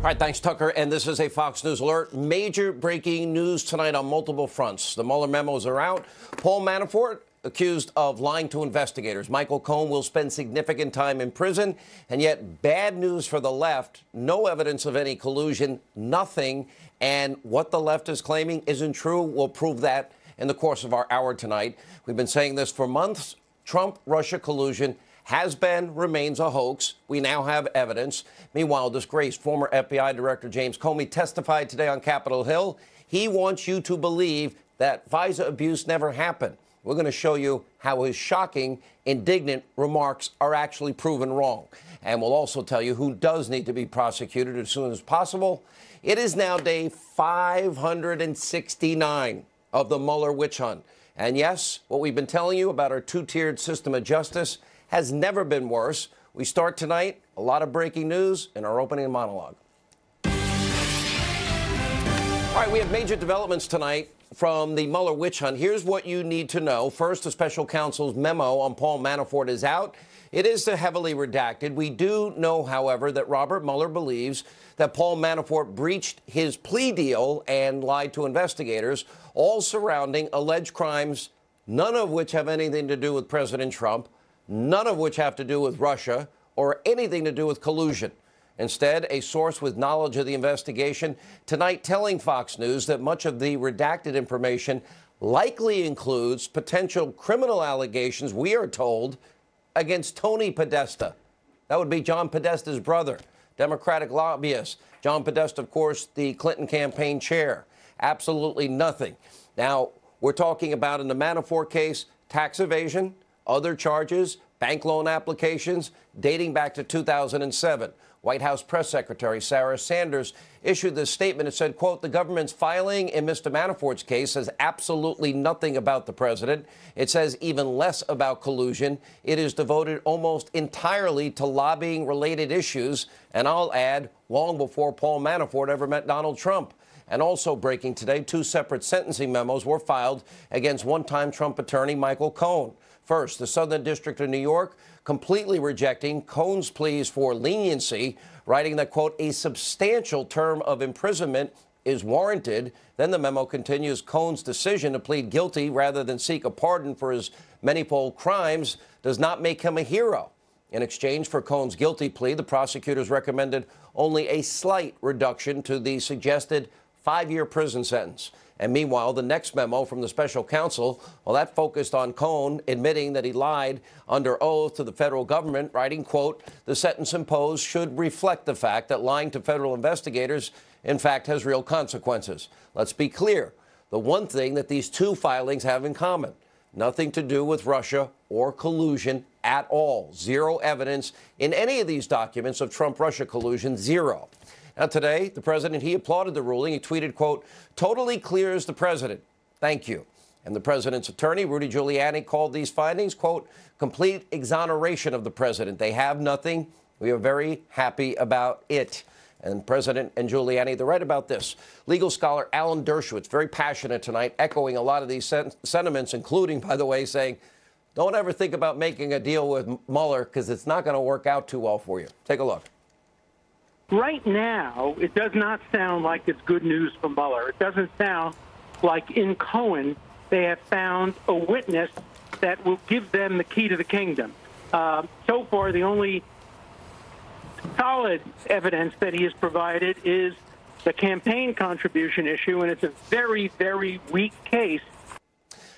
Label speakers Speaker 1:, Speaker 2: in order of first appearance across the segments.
Speaker 1: All right, thanks, Tucker. And this is a Fox News alert. Major breaking news tonight on multiple fronts. The Mueller memos are out. Paul Manafort accused of lying to investigators. Michael Cohen will spend significant time in prison. And yet, bad news for the left. No evidence of any collusion, nothing. And what the left is claiming isn't true. We'll prove that in the course of our hour tonight. We've been saying this for months. Trump-Russia collusion has been, remains a hoax. We now have evidence. Meanwhile, disgraced former FBI Director James Comey testified today on Capitol Hill. He wants you to believe that FISA abuse never happened. We're going to show you how his shocking, indignant remarks are actually proven wrong. And we'll also tell you who does need to be prosecuted as soon as possible. It is now day 569 of the Mueller witch hunt. And yes, what we've been telling you about our two-tiered system of justice has never been worse. We start tonight, a lot of breaking news in our opening monologue. All right, we have major developments tonight from the Mueller witch hunt. Here's what you need to know. First, the special counsel's memo on Paul Manafort is out. It is heavily redacted. We do know, however, that Robert Mueller believes that Paul Manafort breached his plea deal and lied to investigators, all surrounding alleged crimes, none of which have anything to do with President Trump, none of which have to do with Russia or anything to do with collusion. Instead, a source with knowledge of the investigation tonight telling Fox News that much of the redacted information likely includes potential criminal allegations, we are told, against Tony Podesta. That would be John Podesta's brother, Democratic lobbyist. John Podesta, of course, the Clinton campaign chair. Absolutely nothing. Now, we're talking about in the Manafort case, tax evasion, other charges, bank loan applications dating back to 2007. White House Press Secretary Sarah Sanders issued this statement. It said, quote, the government's filing in Mr. Manafort's case says absolutely nothing about the president. It says even less about collusion. It is devoted almost entirely to lobbying related issues. And I'll add, long before Paul Manafort ever met Donald Trump. And also breaking today, two separate sentencing memos were filed against one-time Trump attorney Michael Cohen. First, the Southern District of New York completely rejecting Cohen's pleas for leniency, writing that, quote, a substantial term of imprisonment is warranted. Then the memo continues, Cohen's decision to plead guilty rather than seek a pardon for his manifold crimes does not make him a hero. In exchange for Cohen's guilty plea, the prosecutors recommended only a slight reduction to the suggested 5-year prison sentence. And meanwhile, the next memo from the special counsel, well, that focused on Cohen admitting that he lied under oath to the federal government, writing, quote, the sentence imposed should reflect the fact that lying to federal investigators, in fact, has real consequences. Let's be clear. The one thing that these two filings have in common, nothing to do with Russia or collusion at all. Zero evidence in any of these documents of Trump-Russia collusion, zero. Now, today, the president, he applauded the ruling. He tweeted, quote, totally clears the president. Thank you. And the president's attorney, Rudy Giuliani, called these findings, quote, complete exoneration of the president. They have nothing. We are very happy about it. And President and Giuliani, they're right about this. Legal scholar Alan Dershowitz, very passionate tonight, echoing a lot of these sentiments, including, by the way, saying, don't ever think about making a deal with Mueller because it's not going to work out too well for you. Take a look.
Speaker 2: Right now, it does not sound like it's good news for Mueller. It doesn't sound like in Cohen they have found a witness that will give them the key to the kingdom. So far, the only solid evidence that he has provided is the campaign contribution issue, and it's a very, very weak case.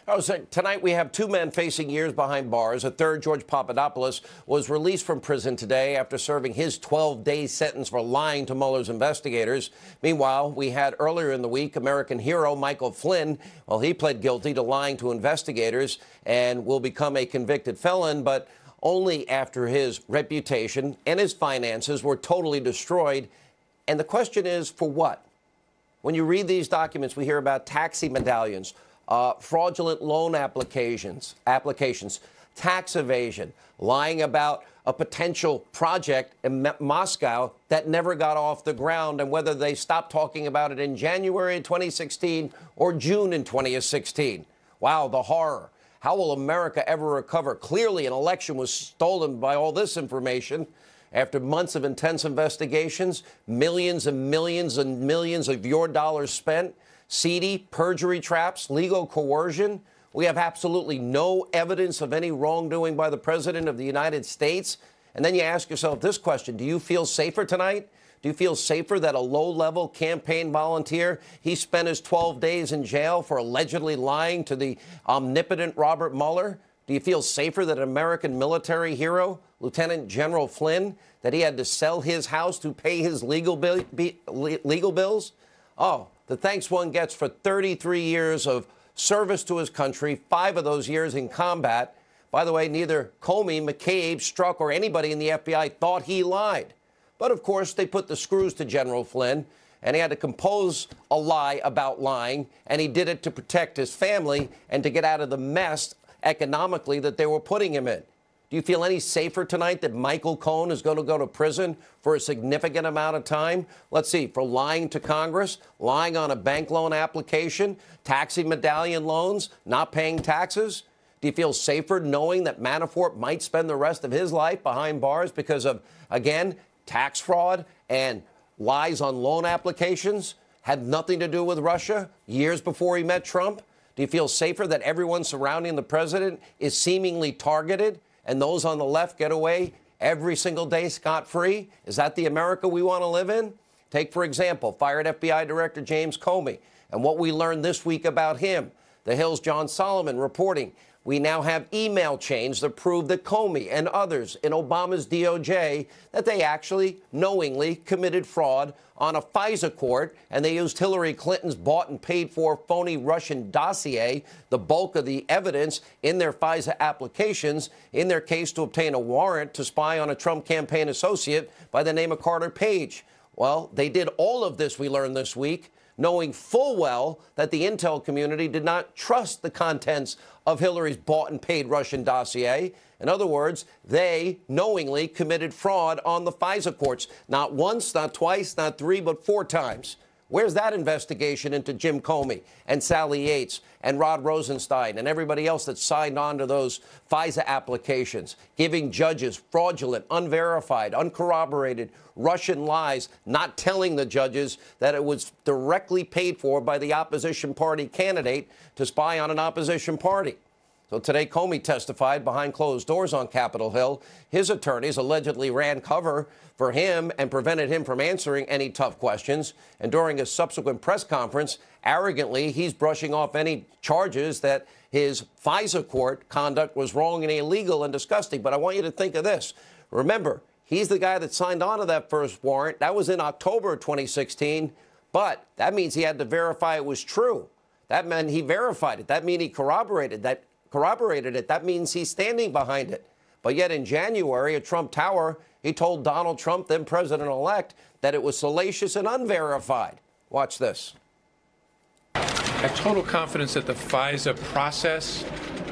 Speaker 1: Oh, so tonight we have two men facing years behind bars. A third, George Papadopoulos, was released from prison today after serving his 12-day sentence for lying to Mueller's investigators. Meanwhile, we had earlier in the week American hero Michael Flynn. Well, he pled guilty to lying to investigators and will become a convicted felon, but only after his reputation and his finances were totally destroyed. And the question is, for what? When you read these documents, we hear about taxi medallions, fraudulent loan applications, tax evasion, lying about a potential project in Moscow that never got off the ground, and whether they stopped talking about it in January 2016 or June in 2016. Wow, the horror. How will America ever recover? Clearly, an election was stolen by all this information. after months of intense investigations, millions and millions and millions of your dollars spent, seedy perjury traps, legal coercion. We have absolutely no evidence of any wrongdoing by the President of the United States. And then you ask yourself this question: do you feel safer tonight? Do you feel safer that a low-level campaign volunteer, he spent his 12 days in jail for allegedly lying to the omnipotent Robert Mueller? Do you feel safer that an American military hero, Lieutenant General Flynn, that he had to sell his house to pay his legal bills? Oh, the thanks one gets for 33 years of service to his country, 5 of those years in combat. By the way, neither Comey, McCabe, Strzok, or anybody in the FBI thought he lied. But, of course, they put the screws to General Flynn, and he had to compose a lie about lying, and he did it to protect his family and to get out of the mess economically that they were putting him in. Do you feel any safer tonight that Michael Cohen is going to go to prison for a significant amount of time? Let's see, for lying to Congress, lying on a bank loan application, taxi medallion loans, not paying taxes? Do you feel safer knowing that Manafort might spend the rest of his life behind bars because of, again, tax fraud and lies on loan applications? Had nothing to do with Russia years before he met Trump? Do you feel safer that everyone surrounding the president is seemingly targeted and those on the left get away every single day scot-free? Is that the America we want to live in? Take, for example, fired FBI Director James Comey and what we learned this week about him. The Hill's John Solomon reporting we now have email chains that prove that Comey and others in Obama's DOJ, that they actually knowingly committed fraud on a FISA court, and they used Hillary Clinton's bought and paid for phony Russian dossier, the bulk of the evidence in their FISA applications, in their case to obtain a warrant to spy on a Trump campaign associate by the name of Carter Page. Well, they did all of this, we learned this week, knowing full well that the intel community did not trust the contents of Hillary's bought and paid Russian dossier. In other words, they knowingly committed fraud on the FISA courts. Not once, not twice, not 3, but 4 times. Where's that investigation into Jim Comey and Sally Yates and Rod Rosenstein and everybody else that signed on to those FISA applications, giving judges fraudulent, unverified, uncorroborated Russian lies, not telling the judges that it was directly paid for by the opposition party candidate to spy on an opposition party? So today, Comey testified behind closed doors on Capitol Hill. His attorneys allegedly ran cover for him and prevented him from answering any tough questions. And during a subsequent press conference, arrogantly, he's brushing off any charges that his FISA court conduct was wrong and illegal and disgusting. But I want you to think of this. Remember, he's the guy that signed on to that first warrant. That was in October of 2016. But that means he had to verify it was true. That meant he verified it. That means he corroborated it. That means he's standing behind it. But yet in January at Trump Tower, he told Donald Trump, then president-elect, that it was salacious and unverified. Watch this.
Speaker 3: I have total confidence that the FISA process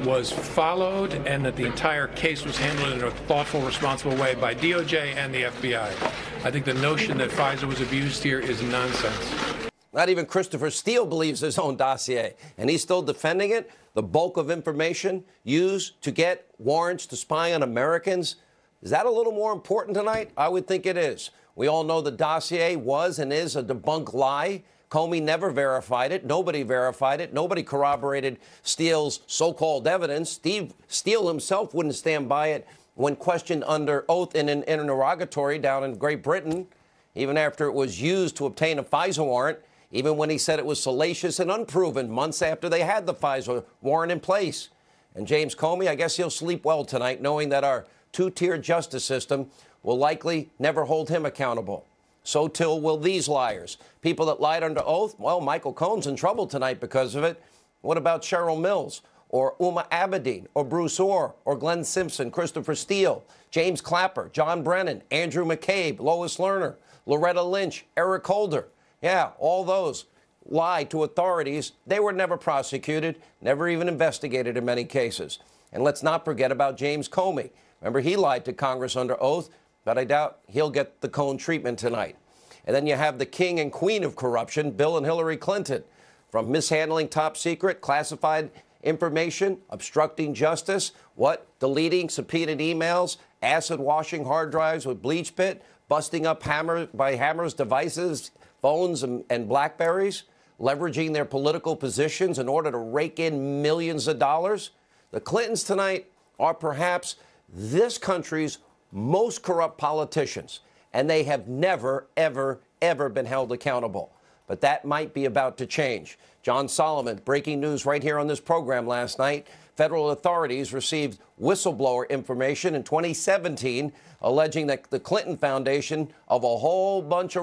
Speaker 3: was followed and that the entire case was handled in a thoughtful, responsible way by DOJ and the FBI. I think the notion that FISA was abused here is nonsense.
Speaker 1: Not even Christopher Steele believes his own dossier, and he's still defending it. The bulk of information used to get warrants to spy on Americans. Is that a little more important tonight? I would think it is. We all know the dossier was and is a debunked lie. Comey never verified it. Nobody verified it. Nobody corroborated Steele's so-called evidence. Steele himself wouldn't stand by it when questioned under oath in an interrogatory down in Great Britain, even after it was used to obtain a FISA warrant. Even when he said it was salacious and unproven months after they had the FISA warrant in place. And James Comey, I guess he'll sleep well tonight, knowing that our 2-tier justice system will likely never hold him accountable. So too will these liars. People that lied under oath, well, Michael Cohen's in trouble tonight because of it. What about Cheryl Mills or Uma Abedin or Bruce Orr or Glenn Simpson, Christopher Steele, James Clapper, John Brennan, Andrew McCabe, Lois Lerner, Loretta Lynch, Eric Holder? Yeah, all those lied to authorities. They were never prosecuted, never even investigated in many cases. And let's not forget about James Comey. Remember, he lied to Congress under oath, but I doubt he'll get the Cohen treatment tonight. And then you have the king and queen of corruption, Bill and Hillary Clinton, from mishandling top secret, classified information, obstructing justice, deleting subpoenaed emails, acid washing hard drives with BleachBit, busting up Hammer's devices, phones, and Blackberries, leveraging their political positions in order to rake in millions of dollars. The Clintons tonight are perhaps this country's most corrupt politicians, and they have never, ever, ever been held accountable. But that might be about to change. John Solomon, breaking news right here on this program last night. Federal authorities received whistleblower information in 2017 alleging that the Clinton Foundation of a whole bunch of